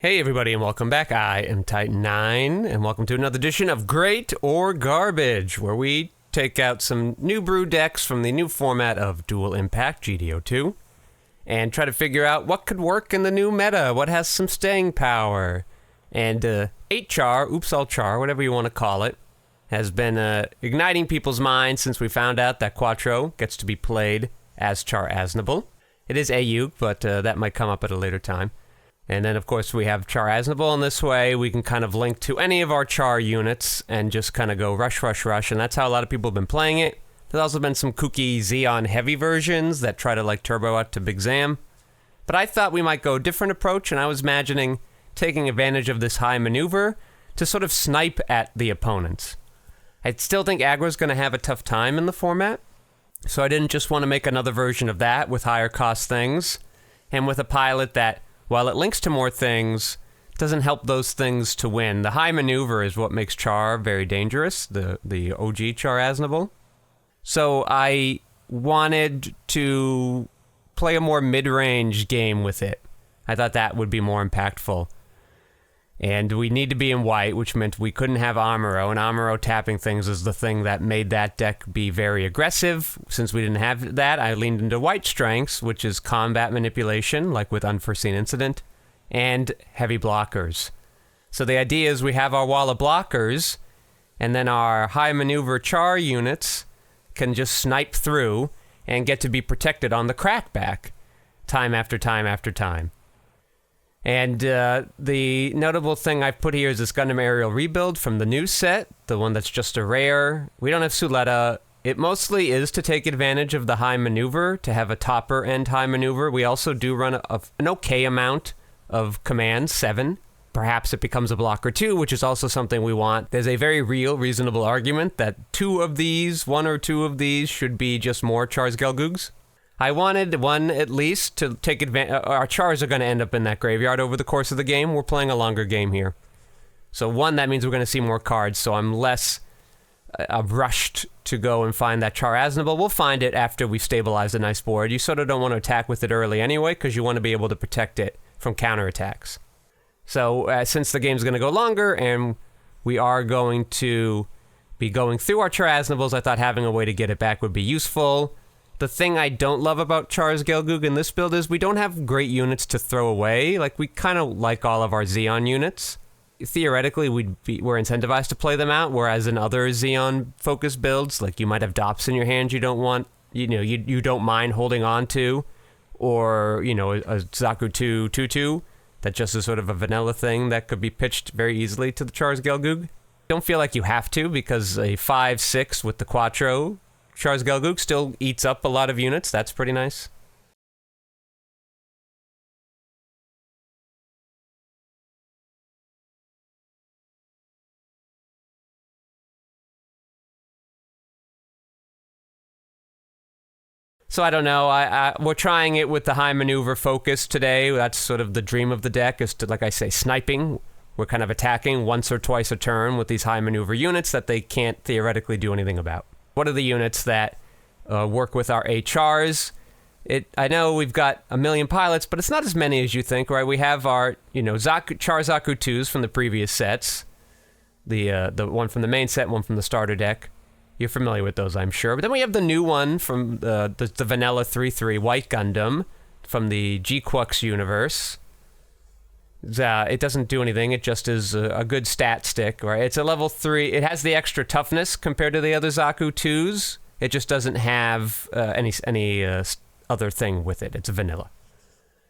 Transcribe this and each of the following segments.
Hey everybody and welcome back. I am Titan9 and welcome to another edition of Great or Garbage, where we take out some new brew decks from the new format of Dual Impact GD02 and try to figure out what could work in the new meta, what has some staying power. And 8-Char, Oops All Char, whatever you want to call it, has been igniting people's minds since we found out that Quattro gets to be played as Char Aznable. It is AU, but that might come up at a later time. And then, of course, we have Char Aznable, and this way we can kind of link to any of our Char units and just kind of go rush, rush, rush, and that's how a lot of people have been playing it. There's also been some kooky Xeon heavy versions that try to, like, turbo out to Big Zam. But I thought we might go a different approach, and I was imagining taking advantage of this high maneuver to sort of snipe at the opponents. I still think aggro's going to have a tough time in the format, so I didn't just want to make another version of that with higher cost things, and with a pilot that, while it links to more things, doesn't help those things to win. The high maneuver is what makes Char very dangerous, the OG Char Aznable. So I wanted to play a more mid-range game with it. I thought that would be more impactful. And we need to be in white, which meant we couldn't have Amuro, and Amuro tapping things is the thing that made that deck be very aggressive. Since we didn't have that, I leaned into white strengths, which is combat manipulation, like with Unforeseen Incident, and heavy blockers. So the idea is we have our wall of blockers, and then our high maneuver Char units can just snipe through and get to be protected on the crackback time after time after time. And the notable thing I've put here is this Gundam Aerial rebuild from the new set, the one that's just a rare. We don't have Suletta. It mostly is to take advantage of the high maneuver, to have a topper end high maneuver. We also do run an okay amount of commands, 7. Perhaps it becomes a blocker too, which is also something we want. There's a very real, reasonable argument that 2 of these, 1 or 2 of these, should be just more Char's Gelgoogs. I wanted one at least to take advantage. Our Chars are going to end up in that graveyard over the course of the game. We're playing a longer game here. So 1, that means we're going to see more cards, so I'm less rushed to go and find that Char Aznable. We'll find it after we stabilize a nice board. You sort of don't want to attack with it early anyway, because you want to be able to protect it from counterattacks. So since the game's going to go longer, and we are going to be going through our Char Aznables, I thought having a way to get it back would be useful. The thing I don't love about Char's Gelgoog in this build is we don't have great units to throw away. Like, we kind of like all of our Xeon units. Theoretically, we're incentivized to play them out, whereas in other Xeon-focused builds, like you might have Dops in your hand you don't want, you don't mind holding on to, or, a Zaku 2 2-2 that just is sort of a vanilla thing that could be pitched very easily to the Char's Gelgoog. Don't feel like you have to, because a 5-6 with the Quattro Char's Gelgoog still eats up a lot of units. That's pretty nice. So I don't know. We're trying it with the high maneuver focus today. That's sort of the dream of the deck, is to, like I say, sniping. We're kind of attacking once or twice a turn with these high maneuver units that they can't theoretically do anything about. What are the units that work with our 8 Chars? I know we've got a million pilots, but it's not as many as you think, right? We have our, Char Zaku 2s from the previous sets. The one from the main set, one from the starter deck. You're familiar with those, I'm sure. But then we have the new one from the vanilla 3-3 White Gundam from the G-Quux universe. It doesn't do anything. It just is a good stat stick, right? It's a level 3. It has the extra toughness compared to the other Zaku 2s. It just doesn't have any other thing with it. It's vanilla.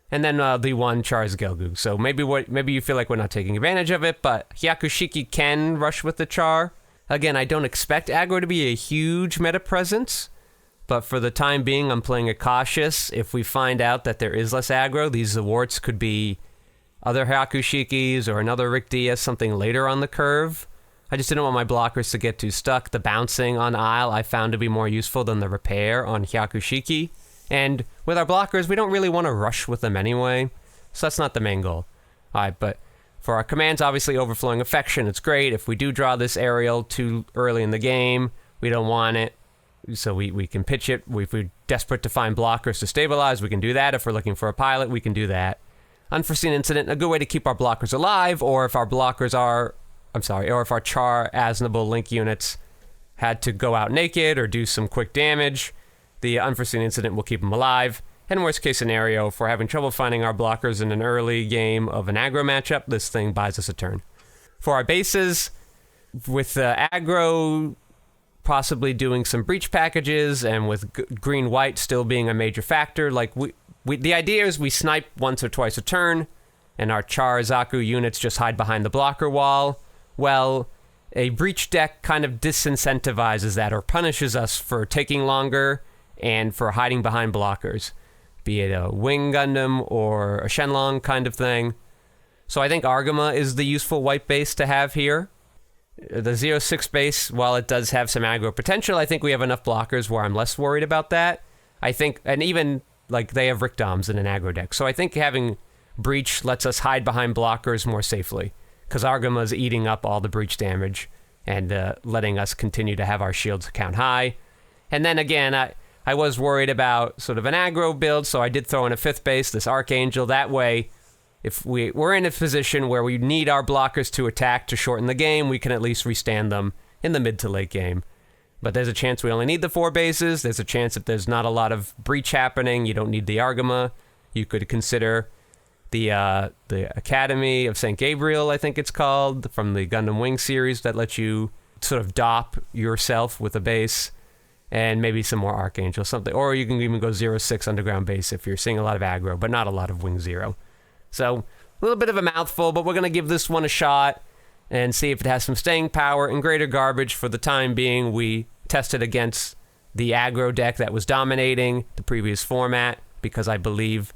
And then the 1 Char's Gelgoog. So maybe you feel like we're not taking advantage of it, but Hyakushiki can rush with the Char. Again, I don't expect aggro to be a huge meta presence, but for the time being, I'm playing it cautious. If we find out that there is less aggro, these awards could be other Hyakushikis or another Rick Diaz, something later on the curve. I just didn't want my blockers to get too stuck. The bouncing on Isle I found to be more useful than the repair on Hyakushiki. And with our blockers, we don't really want to rush with them anyway, so that's not the main goal. Alright, but for our commands, obviously Overflowing Affection, it's great. If we do draw this aerial too early in the game, we don't want it, so we can pitch it. If we're desperate to find blockers to stabilize, we can do that. If we're looking for a pilot, we can do that. unforeseen incident, a good way to keep our blockers alive, or if our blockers are, or if our Char Asnable Link units had to go out naked or do some quick damage, the unforeseen incident will keep them alive. And worst case scenario, if we're having trouble finding our blockers in an early game of an aggro matchup, this thing buys us a turn. For our bases, with aggro possibly doing some breach packages, and with green-white still being a major factor, like the idea is we snipe once or twice a turn, and our Char Zaku units just hide behind the blocker wall. Well, a breach deck kind of disincentivizes that, or punishes us for taking longer and for hiding behind blockers, be it a Wing Gundam or a Shenlong kind of thing. So I think Argama is the useful white base to have here. The 06 base, while it does have some aggro potential, I think we have enough blockers where I'm less worried about that. I think, and even, like, they have Rickdoms in an aggro deck. So I think having Breach lets us hide behind blockers more safely, because Argama's eating up all the breach damage and letting us continue to have our shields count high. And then again, I was worried about sort of an aggro build, so I did throw in a 5th base, this Archangel. That way, if we're in a position where we need our blockers to attack to shorten the game, we can at least restand them in the mid to late game. But there's a chance we only need the 4 bases. There's a chance that there's not a lot of breach happening. You don't need the Argama. You could consider the Academy of St. Gabriel, I think it's called, from the Gundam Wing series, that lets you sort of dop yourself with a base, and maybe some more Archangel, something. Or you can even go 06 underground base if you're seeing a lot of aggro, but not a lot of Wing Zero. So a little bit of a mouthful, but we're going to give this one a shot and see if it has some staying power and greater garbage. For the time being, we tested against the aggro deck that was dominating the previous format, because I believe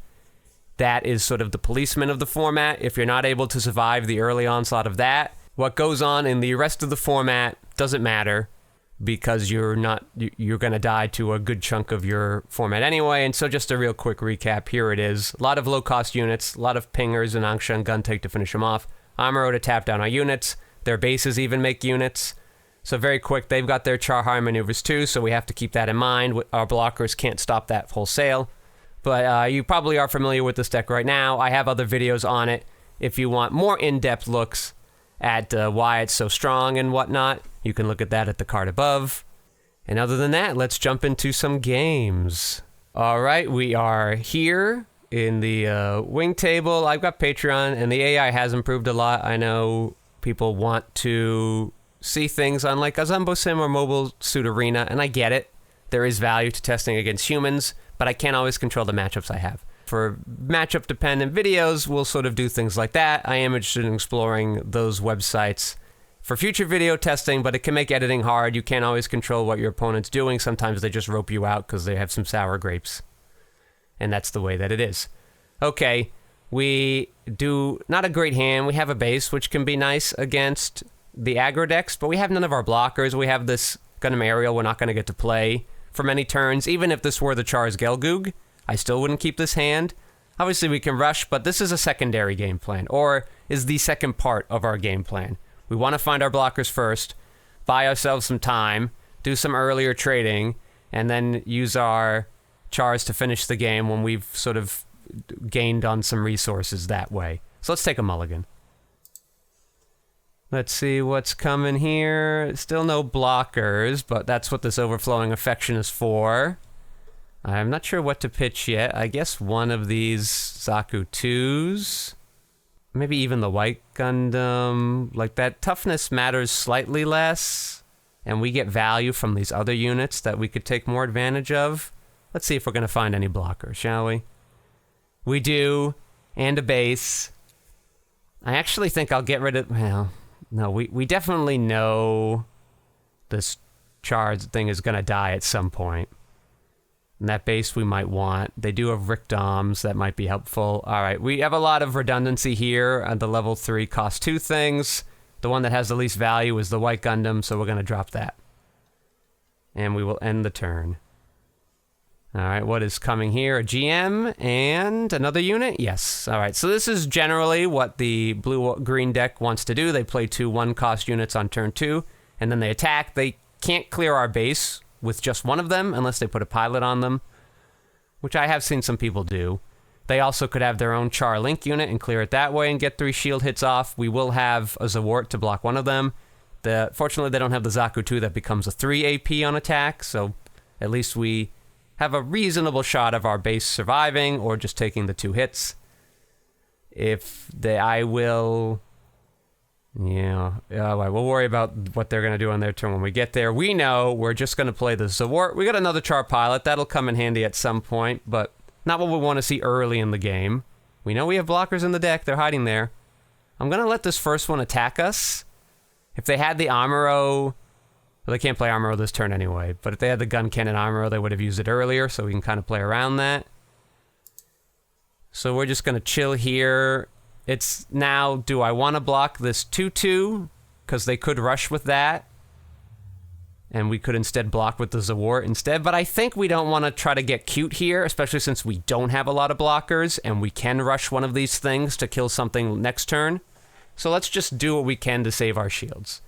that is sort of the policeman of the format. If you're not able to survive the early onslaught of that, what goes on in the rest of the format doesn't matter, because you're going to die to a good chunk of your format anyway. And so just a real quick recap, here it is. A lot of low-cost units, a lot of pingers and angstier and gun take to finish them off. Amuro to tap down our units. Their bases even make units. So very quick, they've got their Char high maneuvers too, so we have to keep that in mind. Our blockers can't stop that wholesale. But you probably are familiar with this deck right now. I have other videos on it. If you want more in-depth looks at why it's so strong and whatnot, you can look at that at the card above. And other than that, let's jump into some games. All right, we are here in the wing table. I've got Patreon, and the AI has improved a lot. I know people want to see things on like a Zumbo Sim or Mobile Suit Arena, and I get it. There is value to testing against humans, but I can't always control the matchups I have. For matchup-dependent videos, we'll sort of do things like that. I am interested in exploring those websites for future video testing, but it can make editing hard. You can't always control what your opponent's doing. Sometimes they just rope you out because they have some sour grapes. And that's the way that it is. Okay, we do not a great hand. We have a base, which can be nice against the aggro decks, but we have none of our blockers. We have this Gundam Aerial we're not going to get to play for many turns. Even if this were the Char's Gelgoog, I still wouldn't keep this hand. Obviously, we can rush, but this is a secondary game plan, or is the second part of our game plan. We want to find our blockers first, buy ourselves some time, do some earlier trading, and then use our Chars to finish the game when we've sort of gained on some resources that way. So let's take a mulligan. Let's see what's coming here. Still no blockers, but that's what this overflowing affection is for. I'm not sure what to pitch yet. I guess one of these Zaku 2s. Maybe even the White Gundam. Like, that toughness matters slightly less, and we get value from these other units that we could take more advantage of. Let's see if we're going to find any blockers, shall we? We do, and a base. I actually think I'll get rid of... Well, no, we definitely know this Char thing is going to die at some point. And that base we might want. They do have Rickdoms, that might be helpful. All right, we have a lot of redundancy here on the level 3 cost 2 things. The one that has the least value is the White Gundam, so we're going to drop that. And we will end the turn. All right, what is coming here? A GM and another unit? Yes. All right, so this is generally what the blue-green deck wants to do. They play 2 1-cost units on turn 2, and then they attack. They can't clear our base with just one of them unless they put a pilot on them, which I have seen some people do. They also could have their own Char Link unit and clear it that way and get 3 shield hits off. We will have a Zawart to block one of them. Fortunately, they don't have the Zaku 2 that becomes a 3 AP on attack, so at least we have a reasonable shot of our base surviving or just taking the 2 hits. I will... Yeah, we'll worry about what they're going to do on their turn when we get there. We know we're just going to play the Zawart. We got another Char Pilot. That'll come in handy at some point, but not what we want to see early in the game. We know we have blockers in the deck. They're hiding there. I'm going to let this first one attack us. If they had the Amuro... Well, they can't play Amuro this turn anyway, but if they had the Gun Cannon Amuro, they would have used it earlier, so we can kind of play around that. So we're just going to chill here. It's now, do I want to block this 2-2? Because they could rush with that. And we could instead block with the Zawart instead. But I think we don't want to try to get cute here, especially since we don't have a lot of blockers, and we can rush one of these things to kill something next turn. So let's just do what we can to save our shields.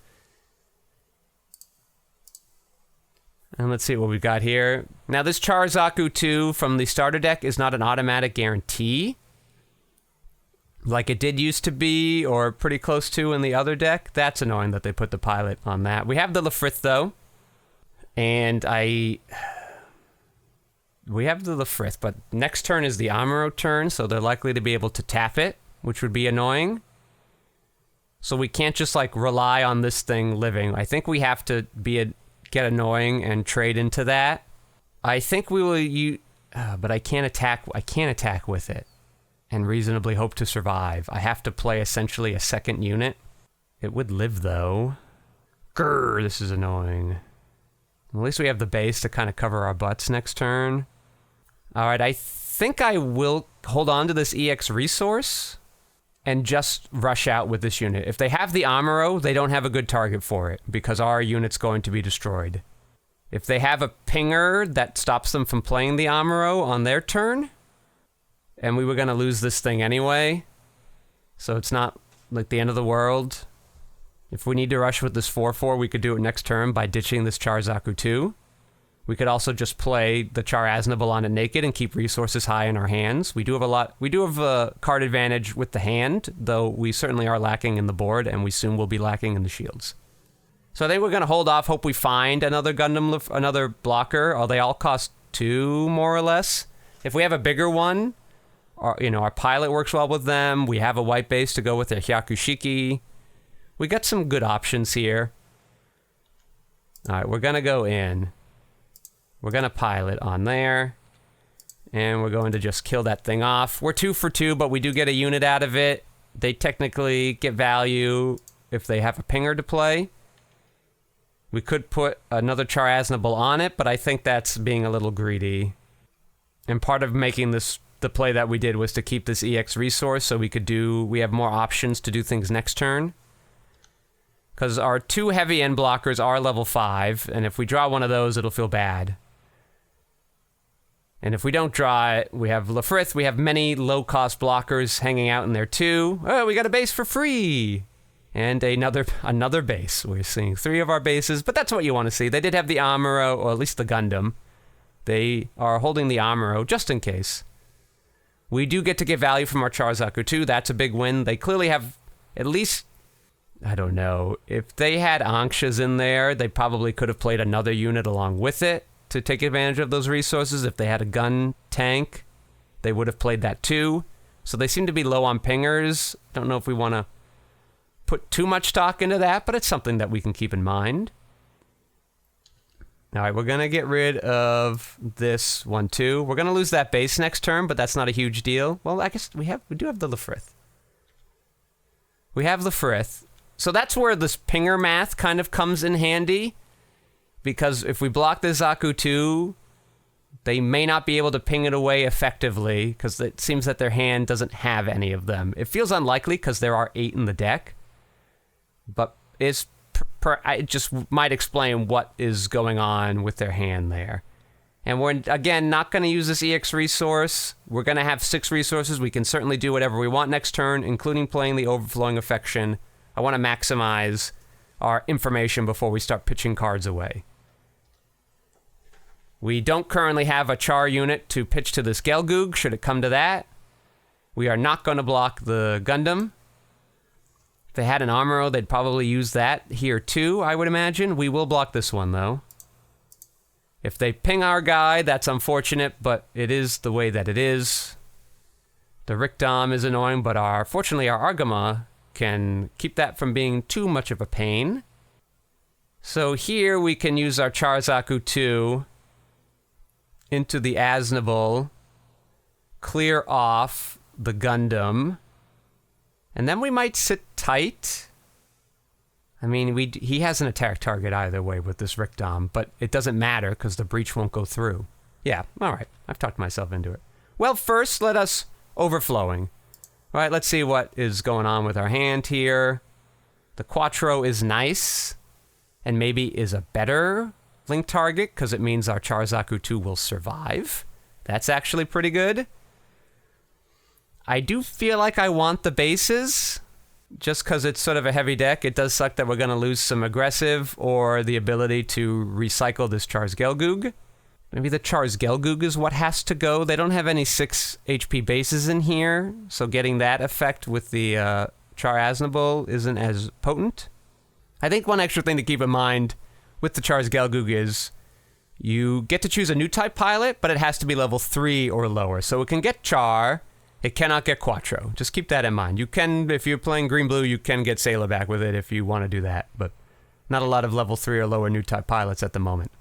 And let's see what we've got here. Now, this Char Zaku 2 from the starter deck is not an automatic guarantee, like it did used to be, or pretty close to in the other deck. That's annoying that they put the pilot on that. We have the Lefrith, though. And we have the Lefrith, but next turn is the Amuro turn, so they're likely to be able to tap it, which would be annoying. So we can't just, like, rely on this thing living. I think we have to get annoying and trade into that. I think we will use... but I can't attack with it and reasonably hope to survive. I have to play essentially a second unit. It would live, though. Grrr, this is annoying. At least we have the base to kind of cover our butts next turn. All right, I think I will hold on to this EX resource and just rush out with this unit. If they have the Amuro, they don't have a good target for it because our unit's going to be destroyed. If they have a pinger that stops them from playing the Amuro on their turn, and we were going to lose this thing anyway, so it's not like the end of the world. If we need to rush with this 4-4, we could do it next turn by ditching this Char Zaku 2. We could also just play the Char Aznable on it naked and keep resources high in our hands. We do have a card advantage with the hand, though we certainly are lacking in the board, and we soon will be lacking in the shields. So I think we're going to hold off, hope we find another Gundam, another blocker. They all cost 2, more or less. If we have a bigger one, our pilot works well with them. We have a white base to go with their Hyakushiki. We got some good options here. All right, we're going to go in. We're going to pilot on there. And we're going to just kill that thing off. We're 2 for 2, but we do get a unit out of it. They technically get value if they have a pinger to play. We could put another Char Aznable on it, but I think that's being a little greedy. And part of making this the play that we did was to keep this EX resource so we have more options to do things next turn. Because our 2 heavy end blockers are level 5, and if we draw one of those, it'll feel bad. And if we don't draw it, we have Lefrith, we have many low-cost blockers hanging out in there too. Oh, we got a base for free! And another base. We're seeing 3 of our bases, but that's what you want to see. They did have the Amuro, or at least the Gundam. They are holding the Amuro, just in case. We do get to get value from our Char Zaku 2. That's a big win. They clearly have at least... I don't know. If they had Anxias in there, they probably could have played another unit along with it to take advantage of those resources. If they had a gun tank, they would have played that too. So they seem to be low on pingers. Don't know if we want to put too much stock into that, but it's something that we can keep in mind. All right, we're going to get rid of this 1, 2. We're going to lose that base next turn, but that's not a huge deal. Well, I guess we do have the Lefrith. We have Lefrith. So that's where this pinger math kind of comes in handy, because if we block the Zaku 2, they may not be able to ping it away effectively, because it seems that their hand doesn't have any of them. It feels unlikely, because there are 8 in the deck, but it just might explain what is going on with their hand there. And we're, again, not going to use this EX resource. We're going to have 6 resources. We can certainly do whatever we want next turn, including playing the Overflowing Affection. I want to maximize our information before we start pitching cards away. We don't currently have a Char unit to pitch to this Gelgoog, should it come to that. We are not going to block the Gundam. If they had an Amuro, they'd probably use that here too, I would imagine. We will block this one, though. If they ping our guy, that's unfortunate, but it is the way that it is. The Rickdom is annoying, but fortunately our Argama can keep that from being too much of a pain. So here we can use our Char 2 into the Aznable, clear off the Gundam, and then we might sit tight. I mean, he has an attack target either way with this Rickdom, but it doesn't matter because the breach won't go through. Yeah, all right. I've talked myself into it. Well, first, let us overflowing. All right, let's see what is going on with our hand here. The Quattro is nice, and maybe is a better link target because it means our Char 2 will survive. That's actually pretty good. I do feel like I want the bases, just because it's sort of a heavy deck. It does suck that we're going to lose some aggressive or the ability to recycle this Char's Gelgoog. Maybe the Char's Gelgoog is what has to go. They don't have any 6 HP bases in here, so getting that effect with the Char Aznable isn't as potent. I think one extra thing to keep in mind with the Char's Gelgoog is you get to choose a new type pilot, but it has to be level 3 or lower. So it can get Char, it cannot get Quattro. Just keep that in mind. You can, if you're playing green-blue, you can get Sailor back with it if you want to do that, but not a lot of level 3 or lower new type pilots at the moment.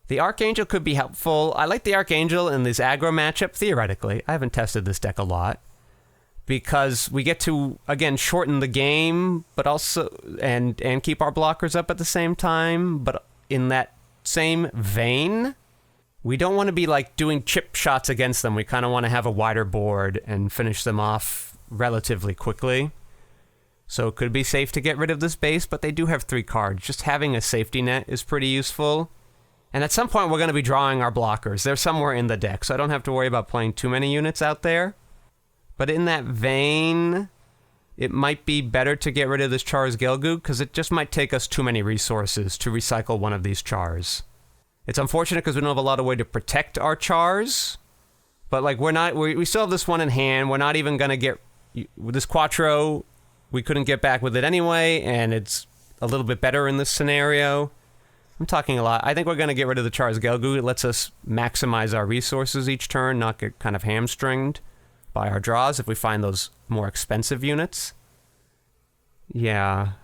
The Archangel could be helpful. I like the Archangel in this aggro matchup, theoretically. I haven't tested this deck a lot, because we get to, again, shorten the game, but also, and keep our blockers up at the same time, but in that same vein, we don't want to be like doing chip shots against them. We kind of want to have a wider board and finish them off relatively quickly. So it could be safe to get rid of this base, but they do have 3 cards. Just having a safety net is pretty useful. And at some point, we're going to be drawing our blockers. They're somewhere in the deck, so I don't have to worry about playing too many units out there. But in that vein, it might be better to get rid of this Char's Gelgoog, because it just might take us too many resources to recycle one of these Chars. It's unfortunate because we don't have a lot of way to protect our Chars, but like we still have this one in hand. We're not even going to get, with this Quattro, we couldn't get back with it anyway, and it's a little bit better in this scenario. I'm talking a lot. I think we're going to get rid of the Char's Gelgoog. It lets us maximize our resources each turn, not get kind of hamstringed by our draws if we find those more expensive units. Yeah.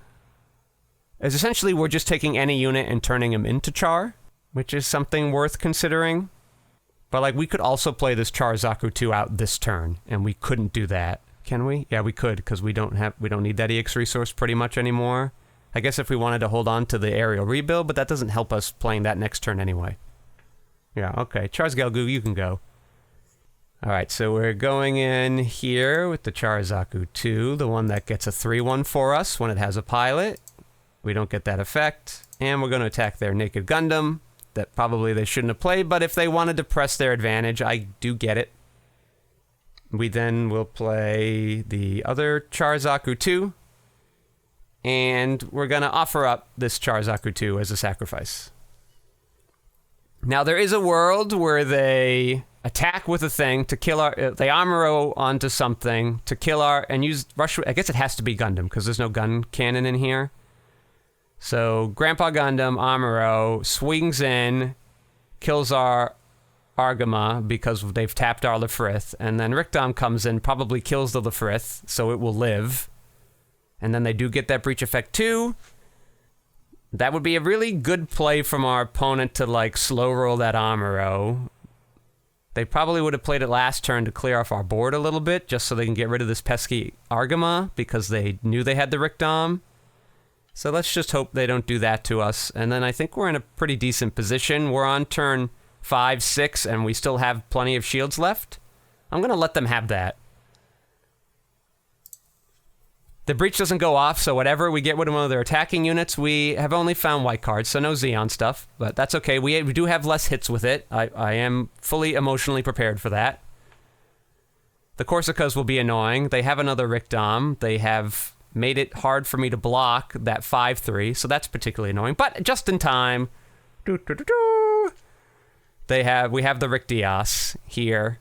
As essentially, we're just taking any unit and turning them into Char, which is something worth considering. But like, we could also play this Char 2 out this turn, and we couldn't do that. Can we? Yeah, we could, because we don't need that EX resource pretty much anymore. I guess if we wanted to hold on to the aerial rebuild, but that doesn't help us playing that next turn anyway. Yeah, okay. Char's Gelgoog, you can go. Alright, so we're going in here with the Char 2, the one that gets a 3/1 for us when it has a pilot. We don't get that effect. And we're going to attack their Naked Gundam. That probably they shouldn't have played, but if they wanted to press their advantage, I do get it. We then will play the other Char 2. And we're going to offer up this Char 2 as a sacrifice. Now, there is a world where they attack with a thing to kill our... they Amuro onto something to kill our... and use rush... I guess it has to be Gundam, because there's no gun cannon in here. So, Grandpa Gundam, Amuro, swings in, kills our Argama, because they've tapped our Lefrith, and then Rickdom comes in, probably kills the Lefrith, so it will live. And then they do get that breach effect too. That would be a really good play from our opponent to like slow roll that Amuro. They probably would have played it last turn to clear off our board a little bit, just so they can get rid of this pesky Argama, because they knew they had the Rickdom. So let's just hope they don't do that to us. And then I think we're in a pretty decent position. We're on turn 5, 6, and we still have plenty of shields left. I'm going to let them have that. The breach doesn't go off, so whatever, we get rid of one of their attacking units. We have only found white cards, so no Xeon stuff, but that's okay. We do have less hits with it. I am fully emotionally prepared for that. The Corsicas will be annoying. They have another Rickdom. They have made it hard for me to block that 5/3, so that's particularly annoying, but just in time. We have the Rick Dias here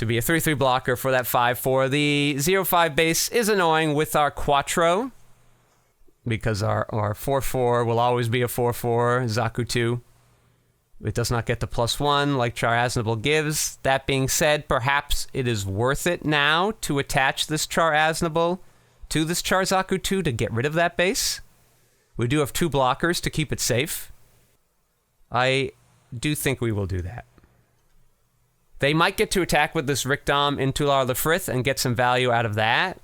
to be a 3/3 blocker for that 5/4. The 0/5 base is annoying with our Quattro, because our 4/4 will always be a 4/4 Zaku 2. It does not get the +1 like Char Aznable gives. That being said, perhaps it is worth it now to attach this Char Aznable to this Char Zaku 2 to get rid of that base. We do have 2 blockers to keep it safe. I do think we will do that. They might get to attack with this Rikdom into Lar Lefrith and get some value out of that.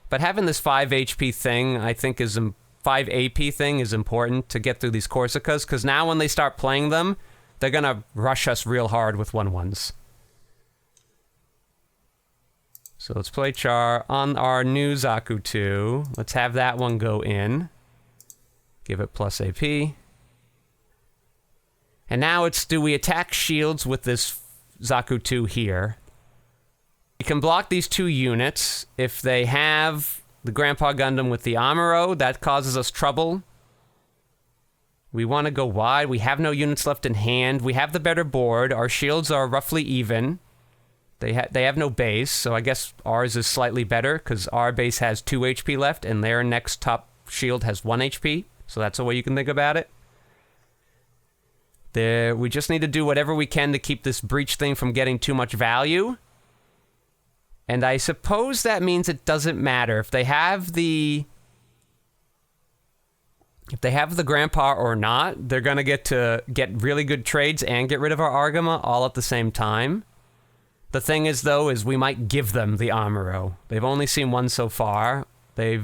But having this 5 HP thing, I think, 5 AP thing is important to get through these Corsicas, because now when they start playing them, they're going to rush us real hard with 1/1s. So let's play Char on our new Zaku 2. Let's have that one go in. Give it plus AP. And now it's, do we attack shields with this Zaku 2 here? We can block these 2 units. If they have the Grandpa Gundam with the Amuro, that causes us trouble. We want to go wide. We have no units left in hand. We have the better board. Our shields are roughly even. They have no base, so I guess ours is slightly better, because our base has 2 HP left, and their next top shield has 1 HP. So that's the way you can think about it. We just need to do whatever we can to keep this breach thing from getting too much value. And I suppose that means it doesn't matter. If they have the Grandpa or not, they're going to get really good trades and get rid of our Argama all at the same time. The thing is, though, is we might give them the Amuro. They've only seen 1 so far. They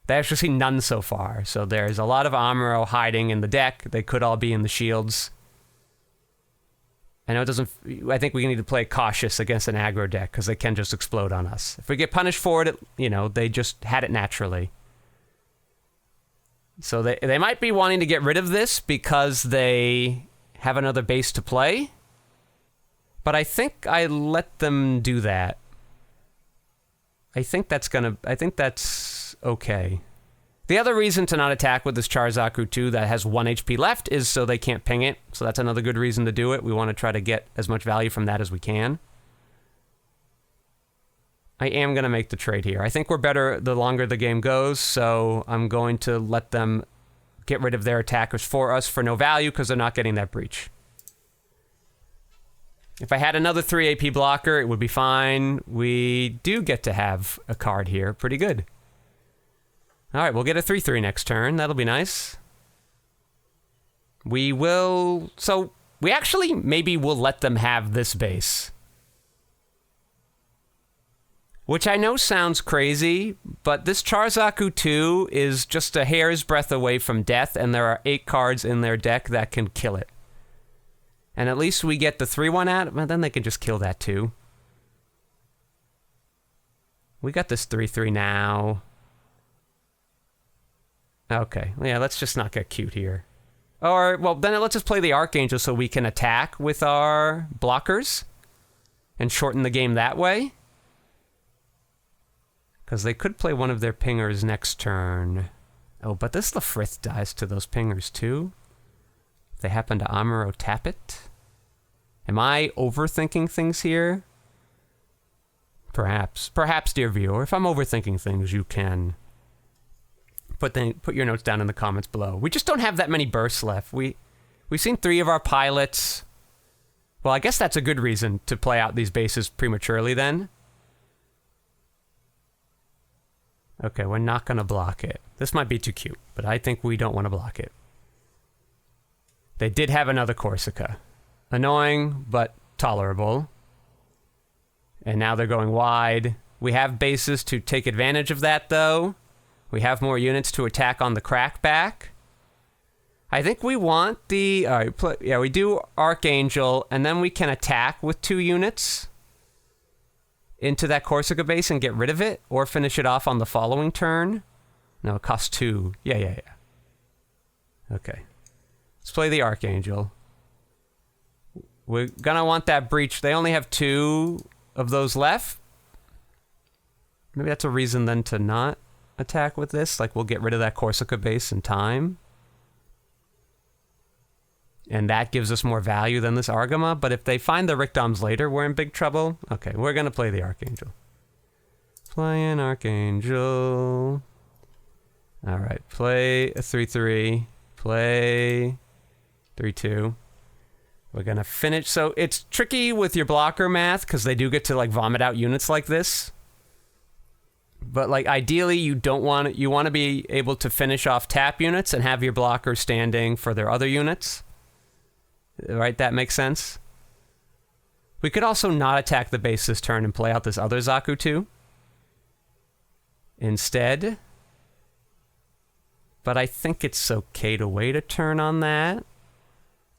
actually seen none so far. So there's a lot of Amuro hiding in the deck. They could all be in the shields. I know it doesn't... I think we need to play cautious against an aggro deck, because they can just explode on us. If we get punished for it, they just had it naturally. So they might be wanting to get rid of this because they have another base to play. But I think I let them do that. I think that's okay. The other reason to not attack with this Char Zaku 2 that has 1 HP left is so they can't ping it. So that's another good reason to do it. We want to try to get as much value from that as we can. I am going to make the trade here. I think we're better the longer the game goes, so I'm going to let them get rid of their attackers for us for no value, because they're not getting that breach. If I had another 3 AP blocker, it would be fine. We do get to have a card here. Pretty good. All right, we'll get a 3/3 next turn. That'll be nice. We will... So, we actually maybe will let them have this base. Which I know sounds crazy, but this Char Zaku 2 is just a hair's breadth away from death, and there are 8 cards in their deck that can kill it. And at least we get the 3/1 out, but then they can just kill that too. We got this 3/3 now. Okay, yeah, let's just not get cute here. Or, well, then let's just play the Archangel so we can attack with our blockers and shorten the game that way. Because they could play one of their pingers next turn. Oh, but this Lefrith dies to those pingers too. If they happen to Amuro tap it. Am I overthinking things here? Perhaps. Perhaps, dear viewer. If I'm overthinking things, you can put your notes down in the comments below. We just don't have that many bursts left. We've seen 3 of our pilots. Well, I guess that's a good reason to play out these bases prematurely then. Okay, we're not going to block it. This might be too cute, but I think we don't want to block it. They did have another Corsica. Annoying, but tolerable. And now they're going wide. We have bases to take advantage of that, though. We have more units to attack on the crackback. I think we want the... we do Archangel, and then we can attack with 2 units into that Corsica base and get rid of it, or finish it off on the following turn. No, it costs 2. Yeah. Okay. Let's play the Archangel. We're gonna want that breach. They only have 2 of those left. Maybe that's a reason then to not attack with this. Like, we'll get rid of that Corsica base in time. And that gives us more value than this Argama. But if they find the Rickdoms later, we're in big trouble. Okay, we're going to play the Archangel. Play an Archangel. All right, play a 3/3. Play 3/2. We're going to finish. So it's tricky with your blocker math because they do get to like vomit out units like this. But like ideally you want to be able to finish off tap units and have your blocker standing for their other units. Right, that makes sense. We could also not attack the base this turn and play out this other Zaku too. Instead. But I think it's okay to wait a turn on that.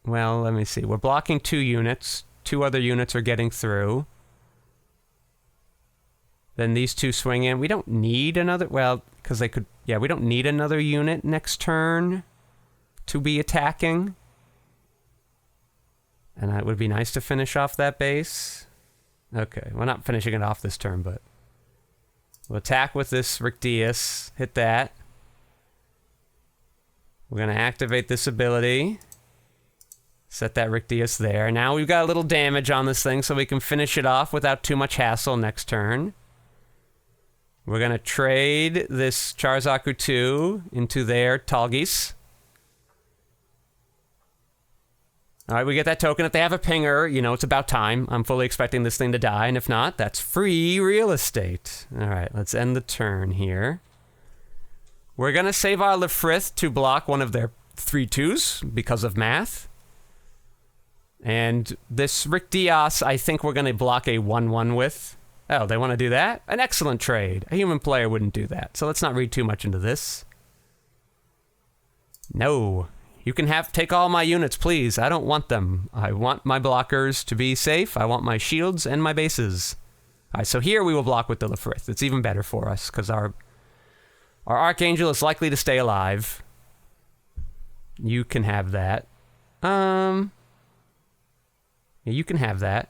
Well, let me see. We're blocking 2 units. 2 other units are getting through. Then these 2 swing in. We don't need another... Well, because they could... Yeah, we don't need another unit next turn to be attacking. And it would be nice to finish off that base. Okay, we're not finishing it off this turn, but... We'll attack with this Rictius. Hit that. We're going to activate this ability. Set that Rictius there. Now we've got a little damage on this thing, so we can finish it off without too much hassle next turn. We're going to trade this Charzaku 2 into their Talgis. All right, we get that token. If they have a pinger, you know, it's about time. I'm fully expecting this thing to die, and if not, that's free real estate. All right, let's end the turn here. We're going to save our Lefrith to block one of their 3/2s because of math. And this Rictias, I think we're going to block a 1/1 with. Oh, they want to do that? An excellent trade. A human player wouldn't do that, so let's not read too much into this. No. You can take all my units, please. I don't want them. I want my blockers to be safe. I want my shields and my bases. All right, so here we will block with the Lefrith. It's even better for us because our Archangel is likely to stay alive. You can have that. Yeah, you can have that.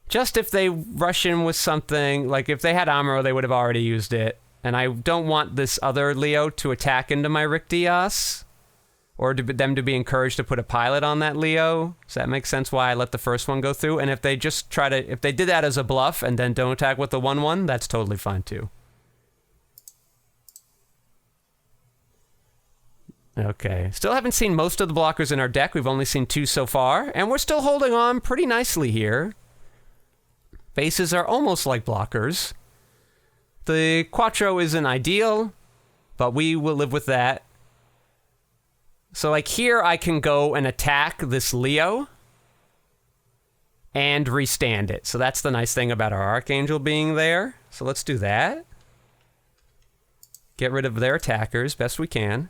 Just if they rush in with something, like if they had Amuro, they would have already used it. And I don't want this other Leo to attack into my Rictias. Or them to be encouraged to put a pilot on that Leo. Does that make sense why I let the first one go through? And if they just if they did that as a bluff and then don't attack with the 1/1, that's totally fine too. Okay, still haven't seen most of the blockers in our deck. We've only seen 2 so far, and we're still holding on pretty nicely here. Bases are almost like blockers. The Quattro isn't ideal, but we will live with that. So like here I can go and attack this Leo and restand it. So that's the nice thing about our Archangel being there. So let's do that. Get rid of their attackers best we can.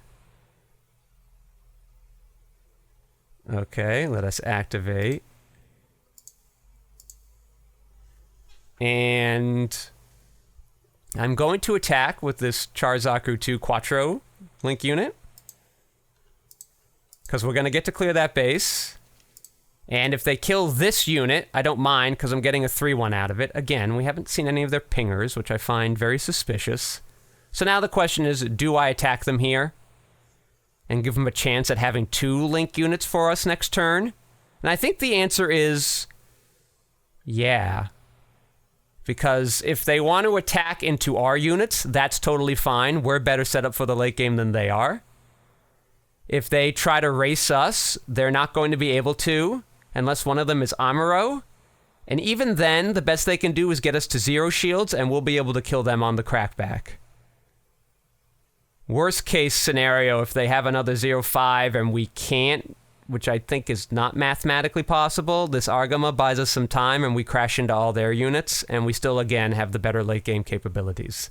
Okay, let us activate. And I'm going to attack with this Charzaku 2 Quattro Link unit. Because we're going to get to clear that base. And if they kill this unit, I don't mind because I'm getting a 3/1 out of it. Again, we haven't seen any of their pingers, which I find very suspicious. So now the question is, do I attack them here? And give them a chance at having 2 Link units for us next turn? And I think the answer is... yeah. Because if they want to attack into our units, that's totally fine. We're better set up for the late game than they are. If they try to race us, they're not going to be able to, unless one of them is Amuro. And even then, the best they can do is get us to 0 shields, and we'll be able to kill them on the crackback. Worst case scenario, if they have another 0/5 and we can't, which I think is not mathematically possible, this Argama buys us some time and we crash into all their units, and we still, again, have the better late game capabilities.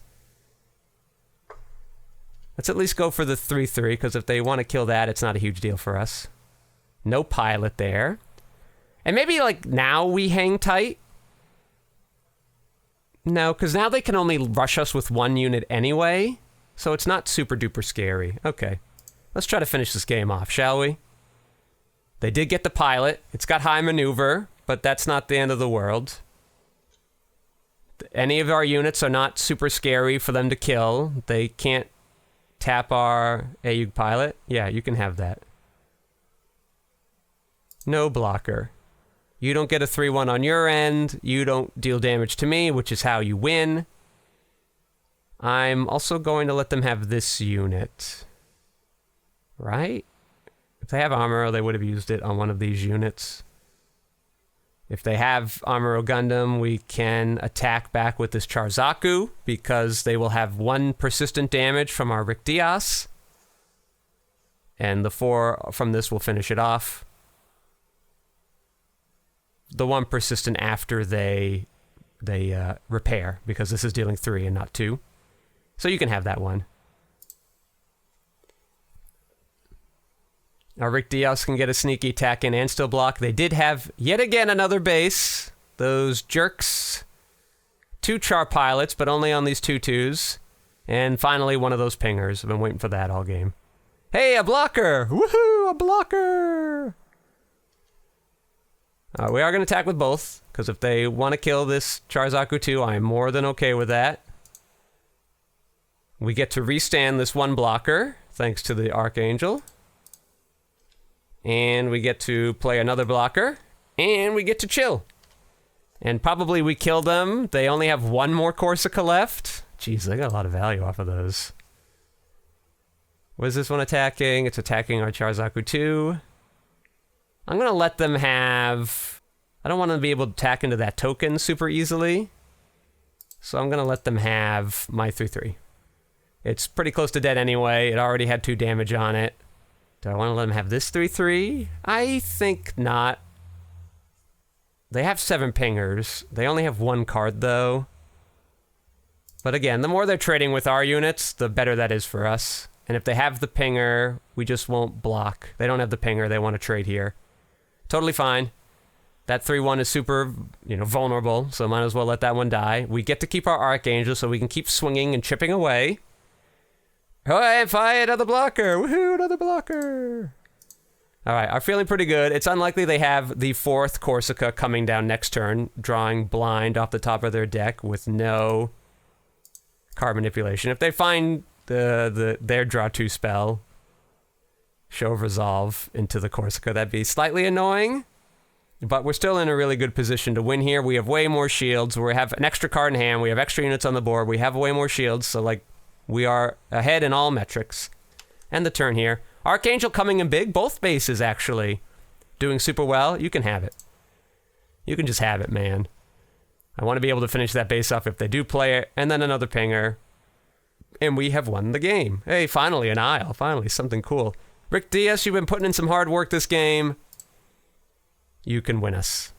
Let's at least go for the 3/3, because if they want to kill that, it's not a huge deal for us. No pilot there. And maybe, like, now we hang tight? No, because now they can only rush us with 1 unit anyway, so it's not super duper scary. Okay. Let's try to finish this game off, shall we? They did get the pilot. It's got high maneuver, but that's not the end of the world. Any of our units are not super scary for them to kill. They can't tap our Aug pilot. Yeah, you can have that. No blocker. You don't get a 3-1 on your end. You don't deal damage to me, which is how you win. I'm also going to let them have this unit. Right? If they have armor, they would have used it on one of these units. If they have Armor Gundam, we can attack back with this Charzaku, because they will have 1 persistent damage from our Rick Diaz. And the 4 from this will finish it off. The 1 persistent after they repair, because this is dealing 3 and not 2. So you can have that one. Our Rick Diaz can get a sneaky attack in and still block. They did have, yet again, another base. Those jerks. 2 Char pilots, but only on these 2-2s. And finally, one of those pingers. I've been waiting for that all game. Hey, a blocker! Woohoo, a blocker! We are going to attack with both, because if they want to kill this Charzaku 2, I am more than okay with that. We get to restand this 1 blocker, thanks to the Archangel. And we get to play another blocker, and we get to chill. And probably we kill them. They only have 1 more Corsica left. Jeez, they got a lot of value off of those. What is this one attacking? It's attacking our Charzaku 2. I'm going to let them have... I don't want them to be able to attack into that token super easily. So I'm going to let them have my 3-3. It's pretty close to dead anyway. It already had 2 damage on it. Do I want to let them have this 3-3? I think not. They have 7 pingers. They only have 1 card, though. But again, the more they're trading with our units, the better that is for us. And if they have the pinger, we just won't block. They don't have the pinger. They want to trade here. Totally fine. That 3-1 is super, vulnerable, so might as well let that one die. We get to keep our Archangel, so we can keep swinging and chipping away. Hey, fight, another blocker! Woohoo, another blocker! Alright, I'm feeling pretty good. It's unlikely they have the 4th Corsica coming down next turn, drawing blind off the top of their deck with no card manipulation. If they find their draw 2 spell, Show of Resolve into the Corsica, that'd be slightly annoying. But we're still in a really good position to win here. We have way more shields. We have an extra card in hand. We have extra units on the board. We have way more shields, so we are ahead in all metrics. And the turn here. Archangel coming in big. Both bases, actually. Doing super well. You can have it. You can just have it, man. I want to be able to finish that base off if they do play it. And then another pinger. And we have won the game. Hey, finally an Isle. Finally something cool. Rick Diaz, you've been putting in some hard work this game. You can win us.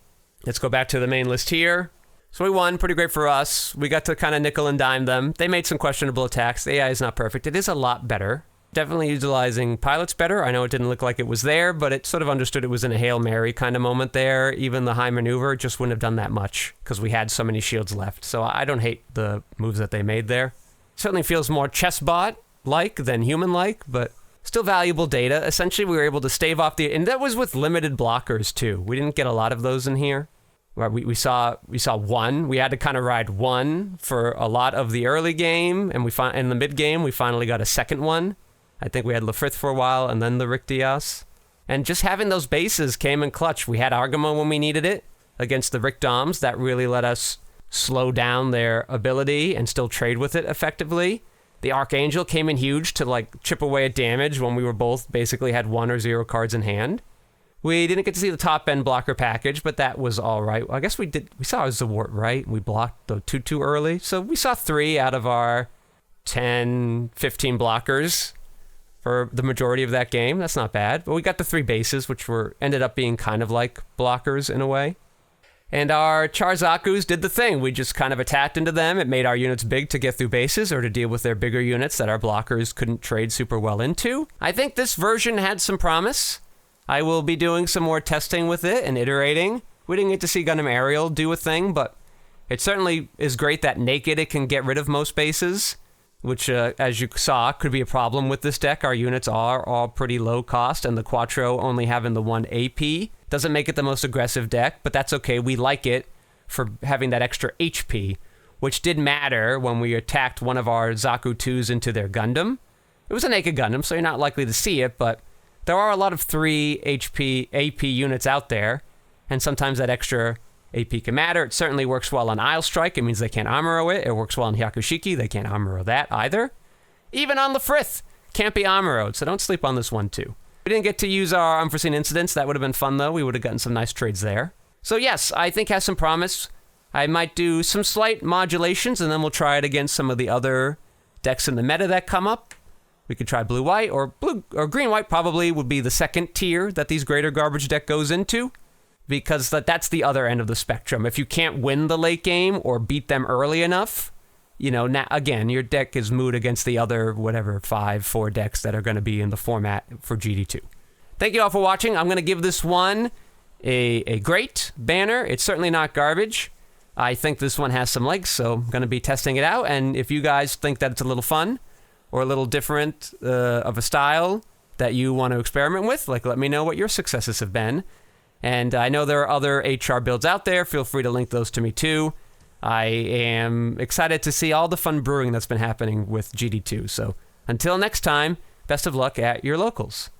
Let's go back to the main list here. So we won, pretty great for us. We got to kind of nickel and dime them. They made some questionable attacks. The AI is not perfect. It is a lot better. Definitely utilizing pilots better. I know it didn't look like it was there, but it sort of understood it was in a Hail Mary kind of moment there. Even the high maneuver just wouldn't have done that much because we had so many shields left. So I don't hate the moves that they made there. Certainly feels more chessbot-like than human-like, but still valuable data. Essentially, we were able to stave off the... And that was with limited blockers, too. We didn't get a lot of those in here. We saw 1. We had to kind of ride 1 for a lot of the early game, and in the mid game, we finally got a second one. I think we had Lefrith for a while, and then the Rick Diaz. And just having those bases came in clutch. We had Argamo when we needed it against the Rick Doms. That really let us slow down their ability and still trade with it effectively. The Archangel came in huge to chip away at damage when we were both basically had 1 or 0 cards in hand. We didn't get to see the top end blocker package, but that was all right. Well, I guess we saw Zawart, right? We blocked the 2-2 early. So we saw 3 out of our 10, 15 blockers for the majority of that game. That's not bad. But we got the 3 bases, which ended up being kind of like blockers in a way. And our Charzakus did the thing. We just kind of attacked into them. It made our units big to get through bases or to deal with their bigger units that our blockers couldn't trade super well into. I think this version had some promise. I will be doing some more testing with it and iterating. We didn't get to see Gundam Aerial do a thing, but it certainly is great that naked it can get rid of most bases, which, as you saw, could be a problem with this deck. Our units are all pretty low cost, and the Quattro only having the 1 AP doesn't make it the most aggressive deck, but that's okay. We like it for having that extra HP, which did matter when we attacked one of our Zaku 2s into their Gundam. It was a naked Gundam, so you're not likely to see it, but there are a lot of 3 HP AP units out there, and sometimes that extra AP can matter. It certainly works well on Isle Strike. It means they can't Amuro it. It works well on Hyakushiki. They can't Amuro that either. Even on Lefrith, can't be Amuro'd, so don't sleep on this one too. We didn't get to use our Unforeseen Incidents. That would have been fun, though. We would have gotten some nice trades there. So yes, I think has some promise. I might do some slight modulations, and then we'll try it against some of the other decks in the meta that come up. We could try blue-white, or green-white probably would be the second tier that these Greater Garbage deck goes into, because that's the other end of the spectrum. If you can't win the late game or beat them early enough, you know, now, again, your deck is moot against the other, 4 decks that are going to be in the format for GD2. Thank you all for watching. I'm going to give this one a great banner. It's certainly not garbage. I think this one has some legs, so I'm going to be testing it out. And if you guys think that it's a little fun or a little different of a style that you want to experiment with, like, let me know what your successes have been. And I know there are other HR builds out there. Feel free to link those to me too. I am excited to see all the fun brewing that's been happening with GD2. So until next time, best of luck at your locals.